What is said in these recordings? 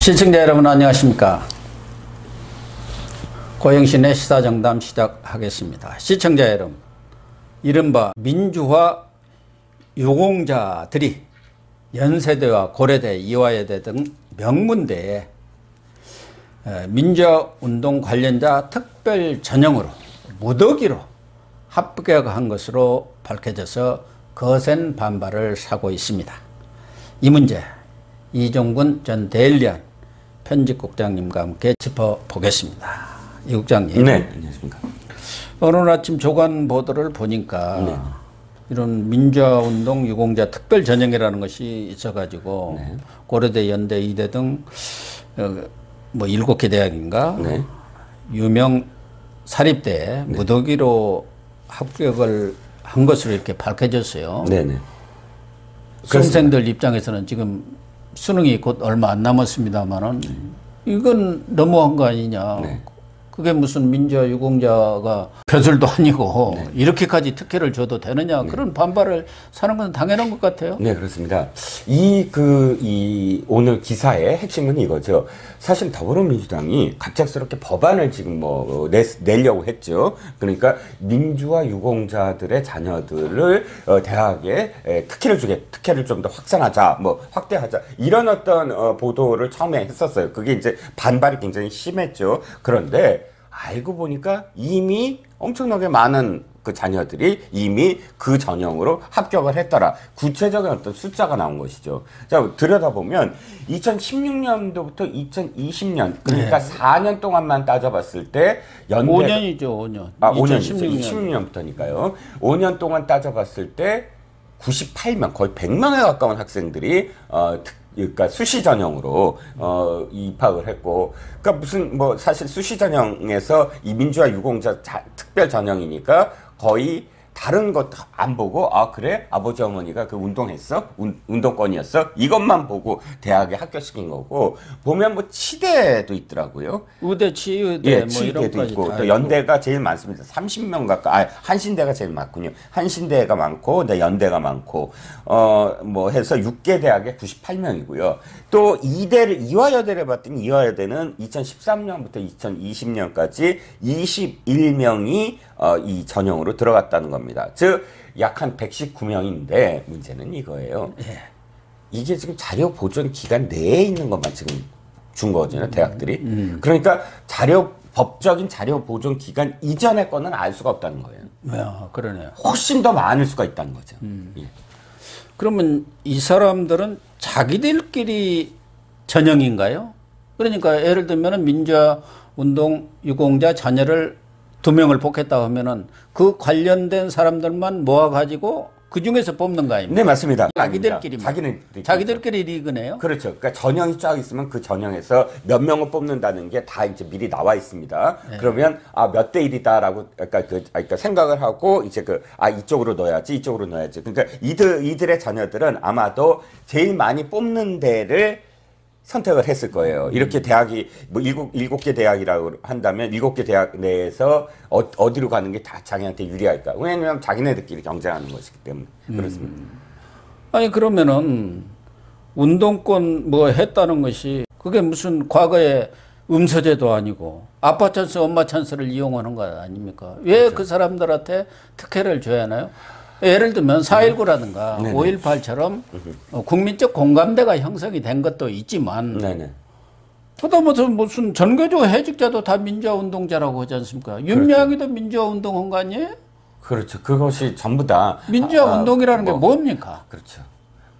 시청자 여러분 안녕하십니까. 고영신의 시사정담 시작하겠습니다. 시청자 여러분, 이른바 민주화 유공자들이 연세대와 고려대, 이화여대 등 명문대에 민주화운동 관련자 특별 전형으로 무더기로 합격한 것으로 밝혀져서 거센 반발을 사고 있습니다. 이 문제 이종근 전 데일리안 편집국장님과 함께 짚어보겠습니다. 이 국장님. 네, 안녕하십니까. 오늘 아침 조간 보도를 보니까 네. 이런 민주화운동 유공자 특별 전형이라는 것이 있어가지고 네. 고려대, 연대, 이대 등 뭐 7개 대학인가 네. 유명 사립대에 네. 무더기로 합격을 한 것으로 이렇게 밝혀졌어요. 네네. 수험생들 입장에서는 지금 수능이 곧 얼마 안 남았습니다만은 이건 너무한 거 아니냐. 네. 그게 무슨 민주화 유공자가 벼슬도 아니고 네. 이렇게까지 특혜를 줘도 되느냐. 네. 그런 반발을 사는 건 당연한 것 같아요. 네, 그렇습니다. 오늘 기사의 핵심은 이거죠. 사실 더불어민주당이 갑작스럽게 법안을 지금 내려고 했죠. 그러니까 민주화 유공자들의 자녀들을 대학에 특혜를 좀 더 확산하자, 확대하자. 이런 어떤 보도를 처음에 했었어요. 그게 이제 반발이 굉장히 심했죠. 그런데 알고 보니까 이미 엄청나게 많은 그 자녀들이 이미 그 전형으로 합격을 했더라. 구체적인 어떤 숫자가 나온 것이죠. 자, 들여다보면 2016년도부터 2020년, 그러니까 네. 4년 동안만 따져봤을 때 5년이죠, 5년. 5년이죠. 2016년부터니까요. 5년 동안 따져봤을 때 98명, 거의 100명에 가까운 학생들이 그러니까 수시 전형으로 입학을 했고, 그러니까 사실 수시 전형에서 이 민주화 유공자 특별 전형이니까 거의 다른 것 안 보고, 아 그래 아버지 어머니가 그 운동했어, 운동권이었어, 이것만 보고 대학에 합격시킨 거고, 보면 치대도 있더라고요. 의대, 치의대, 예, 뭐 치대도 이런 것까지 있고, 다 또 연대가 제일 많습니다. 30명 가까이. 한신대가 제일 많군요. 한신대가 많고, 연대가 많고, 해서 6개 대학에 98명이고요. 또 이화여대를 봤더니 이화여대는 2013년부터 2020년까지 21명이 이 전형으로 들어갔다는 겁니다. 즉 약 한 119명인데 문제는 이거예요. 예. 이게 지금 자료 보존 기간 내에 있는 것만 지금 준 거잖아요, 대학들이. 그러니까 법적인 자료 보존 기간 이전의 거는 알 수가 없다는 거예요. 야, 그러네요. 훨씬 더 많을 수가 있다는 거죠. 예. 그러면 이 사람들은 자기들끼리 전형인가요? 그러니까 예를 들면 민주화 운동 유공자 자녀를 2명을 뽑겠다 하면은 그 관련된 사람들만 모아가지고 그 중에서 뽑는 거 아닙니까? 네, 맞습니다. 자기들끼리 리그네요. 그렇죠. 그러니까 전형이 쫙 있으면 그 전형에서 몇 명을 뽑는다는 게 다 이제 미리 나와 있습니다. 네. 그러면 몇 대 1이다라고 그러니까 생각을 하고 이제 이쪽으로 넣어야지, 이쪽으로 넣어야지. 그러니까 이들의 자녀들은 아마도 제일 많이 뽑는 데를 선택을 했을 거예요. 이렇게 대학이 일곱 개 대학이라고 한다면 7개 대학 내에서 어디로 가는 게 다 자기한테 유리할까? 왜냐면 자기네들끼리 경쟁하는 것이기 때문에 그렇습니다. 아니 그러면은 운동권 했다는 것이 그게 무슨 과거에 음서제도 아니고 아빠 찬스, 엄마 찬스를 이용하는 거 아닙니까? 왜 그렇죠. 그 사람들한테 특혜를 줘야 하나요? 예를 들면 4.19라든가 5.18처럼 국민적 공감대가 형성이 된 것도 있지만 네네. 그다음에 무슨 전교조 해직자도 다 민주화운동자라고 하지 않습니까? 윤미향이도 민주화운동한 거 아니에요? 그렇죠. 그것이 전부 다 민주화운동이라는 게 뭡니까? 그렇죠.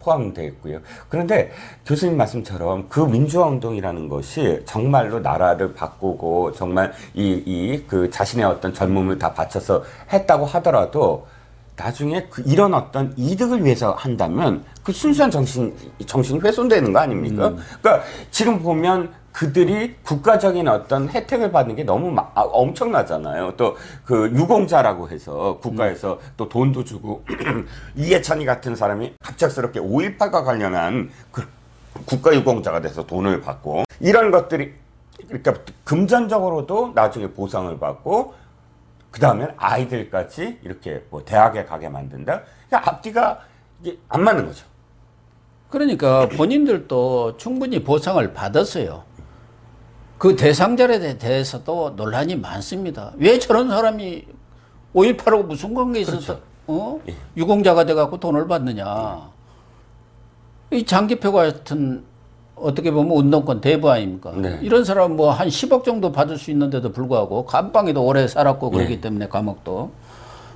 포함되어 있고요. 그런데 교수님 말씀처럼 그 민주화운동이라는 것이 정말로 나라를 바꾸고 정말 그 자신의 어떤 젊음을 다 바쳐서 했다고 하더라도 나중에 이런 어떤 이득을 위해서 한다면 그 순수한 정신이 훼손되는 거 아닙니까? 그러니까 지금 보면 그들이 국가적인 어떤 혜택을 받는 게 너무 엄청나잖아요. 또 그 유공자라고 해서 국가에서 또 돈도 주고 이해찬이 같은 사람이 갑작스럽게 5.18과 관련한 그 국가 유공자가 돼서 돈을 받고 이런 것들이 그러니까 금전적으로도 나중에 보상을 받고 그 다음에 아이들까지 이렇게 대학에 가게 만든다? 그러니까 앞뒤가 이게 안 맞는 거죠. 그러니까 본인들도 충분히 보상을 받았어요. 그 대상자에 대해서도 논란이 많습니다. 왜 저런 사람이 5.18하고 무슨 관계 있어서 그렇죠. 예. 유공자가 돼갖고 돈을 받느냐. 이 장기표 같은 어떻게 보면 운동권 대부 아닙니까? 네. 이런 사람 뭐 한 10억 정도 받을 수 있는데도 불구하고 감방에도 오래 살았고 그러기 네. 때문에 감옥도.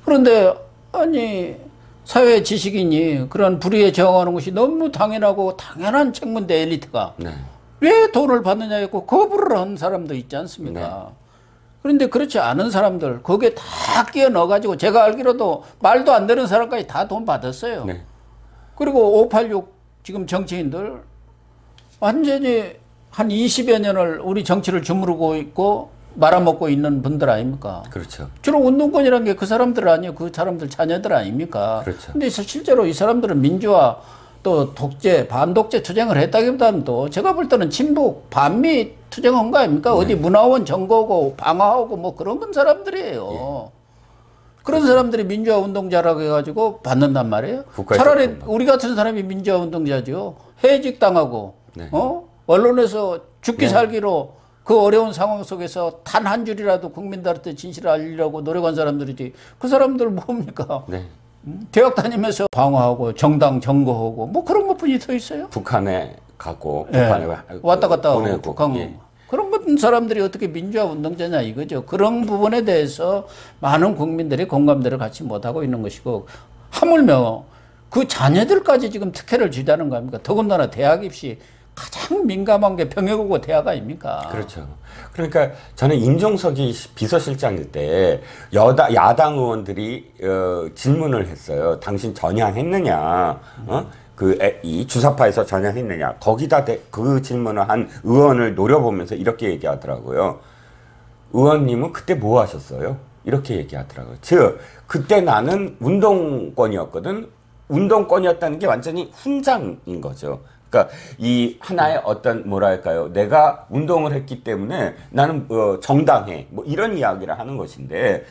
그런데 아니 사회 지식인이 그런 불의에 저항하는 것이 너무 당연하고 당연한 책문대 엘리트가 네. 왜 돈을 받느냐 했고 거부를 한 사람도 있지 않습니까? 네. 그런데 그렇지 않은 사람들 거기에 다 끼어 넣어가지고 제가 알기로도 말도 안 되는 사람까지 다 돈 받았어요. 네. 그리고 586 지금 정치인들 완전히 한 20여 년을 우리 정치를 주무르고 있고 말아먹고 있는 분들 아닙니까? 그렇죠. 주로 운동권이라는 게 그 사람들 아니에요. 그 사람들 자녀들 아닙니까? 그렇죠. 근데 실제로 이 사람들은 민주화 또 독재, 반독재 투쟁을 했다기보다는 또 제가 볼 때는 친북, 반미 투쟁한 거 아닙니까? 어디 문화원 점거고 방어하고 뭐 그런 건 사람들이에요. 그런 사람들이 민주화 운동자라고 해가지고 받는단 말이에요. 차라리 우리 같은 사람이 민주화 운동자죠. 해직 당하고, 네. 언론에서 죽기 살기로 그 어려운 상황 속에서 단 한 줄이라도 국민들한테 진실을 알리려고 노력한 사람들이지. 그 사람들 뭡니까? 네. 대학 다니면서 방어하고 정당 점거하고 뭐 그런 것뿐이 더 있어요. 북한에 가고 예. 북한에 왔다 갔다 하고 보내고. 북한 예. 그런 같은 사람들이 어떻게 민주화 운동자냐 이거죠. 그런 부분에 대해서 많은 국민들이 공감대를 갖지 못하고 있는 것이고 하물며 그 자녀들까지 지금 특혜를 주자는 거 아닙니까? 더군다나 대학 입시 가장 민감한 게 병역고 대학 아닙니까? 그렇죠. 그러니까 저는 임종석이 비서실장일 때 야당 의원들이 질문을 했어요. 당신 전향했느냐? 이 주사파에서 전향했느냐? 거기다 그 질문을 한 의원을 노려보면서 이렇게 얘기하더라고요. 의원님은 그때 뭐 하셨어요? 이렇게 얘기하더라고요. 즉 그때 나는 운동권이었거든. 운동권이었다는 게 완전히 훈장인 거죠. 그러니까 이 하나의 어떤 뭐랄까요, 내가 운동을 했기 때문에 나는 정당해, 뭐 이런 이야기를 하는 것인데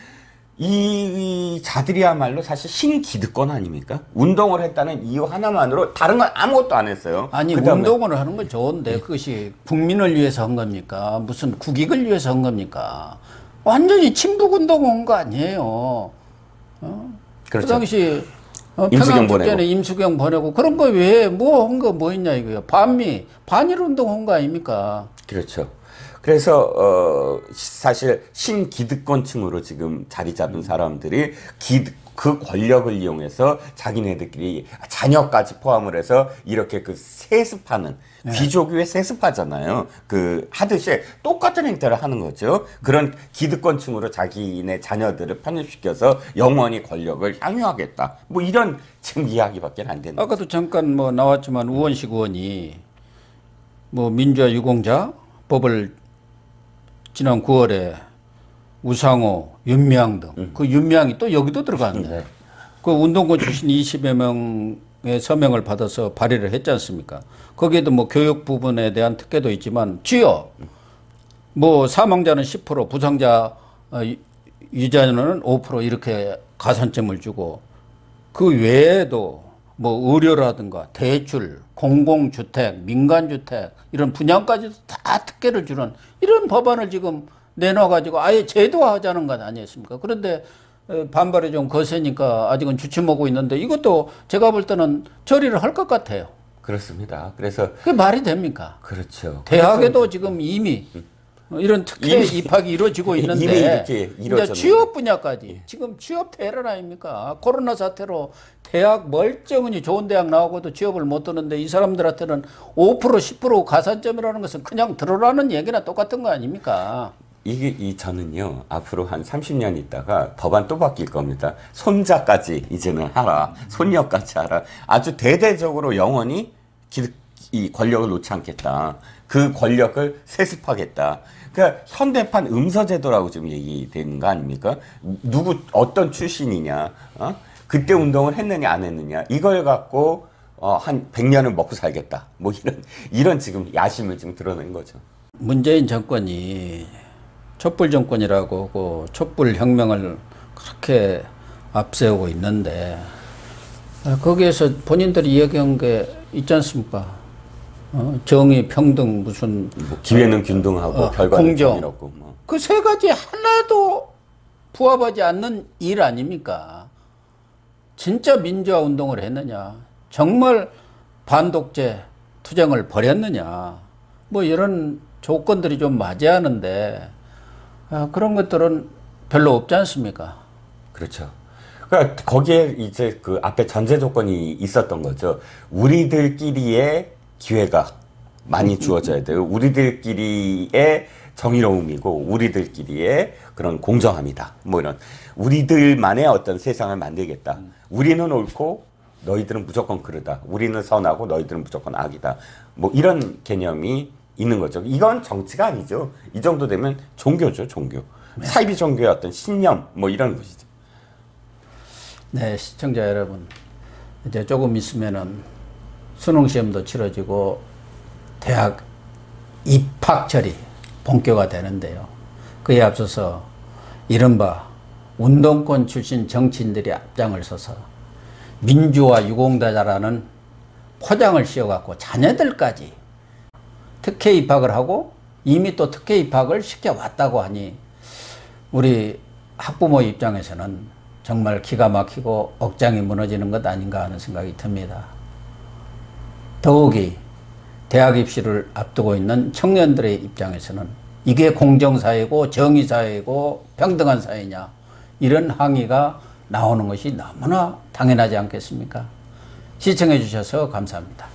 이 자들이야말로 사실 신기득권 아닙니까? 운동을 했다는 이유 하나만으로 다른 건 아무것도 안 했어요. 아니 운동을 하는 건 좋은데 그것이 국민을 위해서 한 겁니까? 무슨 국익을 위해서 한 겁니까? 완전히 친북 운동한 거 아니에요. 그렇죠. 그 당시 임수경 평양축제는 임수경 보내고 그런 거 왜 뭐 한 거 뭐 있냐 이거요. 반일 운동 한 거 아닙니까? 그렇죠. 그래서 사실 신기득권층으로 지금 자리 잡은 사람들이 그 권력을 이용해서 자기네들끼리 자녀까지 포함을 해서 이렇게 그 세습하는 귀족의 세습하잖아요. 그 하듯이 똑같은 행태를 하는 거죠. 그런 기득권층으로 자기네 자녀들을 편입시켜서 영원히 권력을 향유하겠다. 뭐 이런 지금 이야기밖에 안 되는. 아까도 잠깐 뭐 나왔지만 우원식 의원이 뭐 민주화 유공자 법을 지난 9월에 우상호, 윤미향 등 그 윤미향이 또 여기도 들어갔네. 네. 그 운동권 출신 20여 명의 서명을 받아서 발의를 했지 않습니까? 거기에도 뭐 교육 부분에 대한 특혜도 있지만 취업, 뭐 사망자는 10%, 부상자 유자는 5% 이렇게 가산점을 주고 그 외에도 뭐 의료라든가 대출, 공공주택, 민간주택 이런 분양까지도 다 특혜를 주는 이런 법안을 지금 내놔가지고 아예 제도화하자는 것 아니었습니까? 그런데 반발이 좀 거세니까 아직은 주춤하고 있는데 이것도 제가 볼 때는 처리를 할 것 같아요. 그렇습니다. 그래서 그게 말이 됩니까? 그렇죠. 대학에도 지금 이미 이런 특혜 입학이 이루어지고 있는데 이미 이렇게 이제 취업 분야까지 지금 취업 대란 아닙니까? 코로나 사태로 대학 멀쩡히 좋은 대학 나오고도 취업을 못 드는데 이 사람들한테는 5% 10% 가산점이라는 것은 그냥 들어라는 얘기나 똑같은 거 아닙니까? 저는요, 앞으로 한 30년 있다가 법안 또 바뀔 겁니다. 손자까지 이제는 하라. 손녀까지 하라. 아주 대대적으로 영원히 이 권력을 놓지 않겠다. 그 권력을 세습하겠다. 그러니까 현대판 음서제도라고 지금 얘기되는 거 아닙니까? 어떤 출신이냐, 그때 운동을 했느냐, 안 했느냐. 이걸 갖고, 한 100년을 먹고 살겠다. 뭐 이런 지금 야심을 지금 드러낸 거죠. 문재인 정권이 촛불 정권이라고 하고 촛불 혁명을 그렇게 앞세우고 있는데 거기에서 본인들이 이야기한 게 있지 않습니까? 정의, 평등, 무슨 뭐 기회는 균등하고 결과는 공정. 정의롭고 뭐. 그 세 가지 하나도 부합하지 않는 일 아닙니까? 진짜 민주화 운동을 했느냐? 정말 반독재 투쟁을 벌였느냐? 뭐 이런 조건들이 좀 맞이하는데 그런 것들은 별로 없지 않습니까? 그렇죠. 그러니까 거기에 이제 그 앞에 전제 조건이 있었던 거죠. 우리들끼리의 기회가 많이 주어져야 돼요. 우리들끼리의 정의로움이고 우리들끼리의 그런 공정함이다. 뭐 이런 우리들만의 어떤 세상을 만들겠다. 우리는 옳고 너희들은 무조건 그르다. 우리는 선하고 너희들은 무조건 악이다. 뭐 이런 개념이 있는 거죠. 이건 정치가 아니죠. 이 정도 되면 종교죠, 종교. 사이비 종교의 어떤 신념 뭐 이런 것이죠. 네, 시청자 여러분. 이제 조금 있으면은 수능 시험도 치러지고 대학 입학철이 본격화 되는데요. 그에 앞서서 이른바 운동권 출신 정치인들이 앞장을 서서 민주화 유공자라는 포장을 씌워갖고 자녀들까지 특혜 입학을 하고 이미 또 특혜 입학을 시켜왔다고 하니 우리 학부모 입장에서는 정말 기가 막히고 억장이 무너지는 것 아닌가 하는 생각이 듭니다. 더욱이 대학 입시를 앞두고 있는 청년들의 입장에서는 이게 공정사회고 정의사회고 평등한 사회냐 이런 항의가 나오는 것이 너무나 당연하지 않겠습니까? 시청해 주셔서 감사합니다.